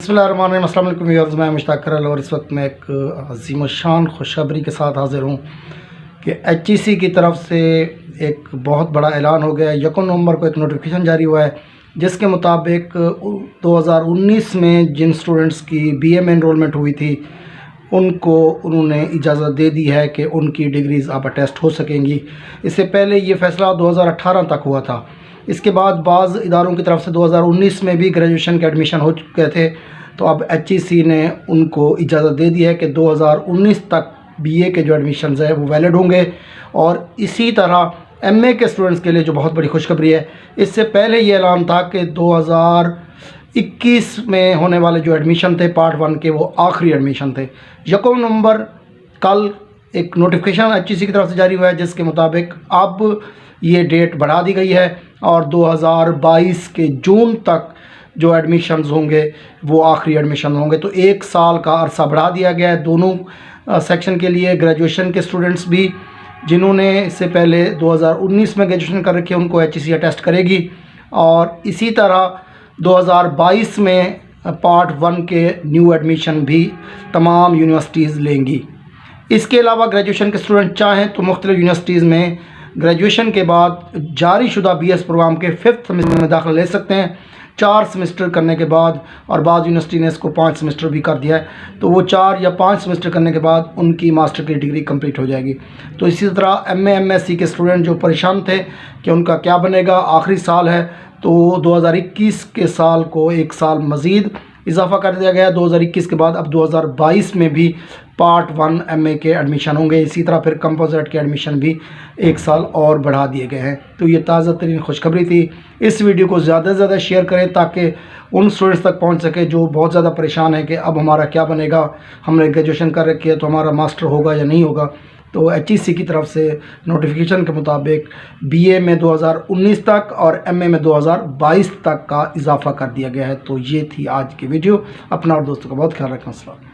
बिस्मिल्लाहिर्रहमानिर्रहीम। अस्सलाम वालेकुम व्यूअर्स, मैं मुश्ताक करल और इस वक्त मैं एक अज़ीम शान खुशखबरी के साथ हाज़िर हूँ कि HEC की तरफ से एक बहुत बड़ा ऐलान हो गया है। 1 नवंबर को एक नोटिफिकेशन जारी हुआ है जिसके मुताबिक 2019 में जिन स्टूडेंट्स की BA में एनरोलमेंट हुई थी उनको उन्होंने इजाज़त दे दी है कि उनकी डिग्रीज़ अब अटेस्ट हो सकेंगी। इससे पहले ये फ़ैसला 2018 तक हुआ था। इसके बाद बाज़ इदारों की तरफ से 2019 में भी ग्रेजुएशन के एडमिशन हो चुके थे, तो अब HEC ने उनको इजाज़त दे दी है कि 2019 तक BA के जो एडमिशन्स हैं वो वैलिड होंगे। और इसी तरह MA के स्टूडेंट्स के लिए जो बहुत बड़ी खुशखबरी है, इससे पहले ये ऐलान था कि 2021 में होने वाले जो एडमिशन थे पार्ट 1 के, वो आखिरी एडमिशन थे। 1 नवंबर कल एक नोटिफिकेशन HEC की तरफ से जारी हुआ है जिसके मुताबिक अब ये डेट बढ़ा दी गई है और 2022 के जून तक जो एडमिशन्स होंगे वो आखिरी एडमिशन होंगे। तो 1 साल का अरसा बढ़ा दिया गया है दोनों सेक्शन के लिए। ग्रेजुएशन के स्टूडेंट्स भी जिन्होंने इससे पहले 2019 में ग्रेजुएशन कर रखी है उनको HEC अटेस्ट करेगी, और इसी तरह 2022 में पार्ट 1 के न्यू एडमिशन भी तमाम यूनिवर्सिटीज़ लेंगी। इसके अलावा ग्रेजुएशन के स्टूडेंट चाहें तो मुख्तलिफ यूनिवर्सिटीज़ में ग्रेजुएशन के बाद जारी शुदा BS प्रोग्राम के 5th सेमेस्टर में दाखिला ले सकते हैं 4 सेमेस्टर करने के बाद, और बाद यूनिवर्सिटी ने इसको 5 सेमेस्टर भी कर दिया है। तो वो 4 या 5 सेमेस्टर करने के बाद उनकी मास्टर की डिग्री कंप्लीट हो जाएगी। तो इसी तरह MA MSc के स्टूडेंट जो परेशान थे कि उनका क्या बनेगा, आखिरी साल है, तो 2021 के साल को 1 साल मज़ीद इजाफ़ा कर दिया गया। 2021 के बाद अब 2022 में भी पार्ट 1 MA के एडमिशन होंगे। इसी तरह फिर कंपोजिट के एडमिशन भी 1 साल और बढ़ा दिए गए हैं। तो ये ताज़ा तरीन खुशखबरी थी। इस वीडियो को ज़्यादा से ज़्यादा शेयर करें ताकि उन स्टूडेंट्स तक पहुंच सके जो बहुत ज़्यादा परेशान है कि अब हमारा क्या बनेगा, हमने ग्रेजुएशन कर रखी है तो हमारा मास्टर होगा या नहीं होगा। तो HEC की तरफ से नोटिफिकेशन के मुताबिक BA में 2019 तक और MA में 2022 तक का इजाफ़ा कर दिया गया है। तो ये थी आज की वीडियो। अपना और दोस्तों का बहुत ख्याल रखें। अस्सलाम।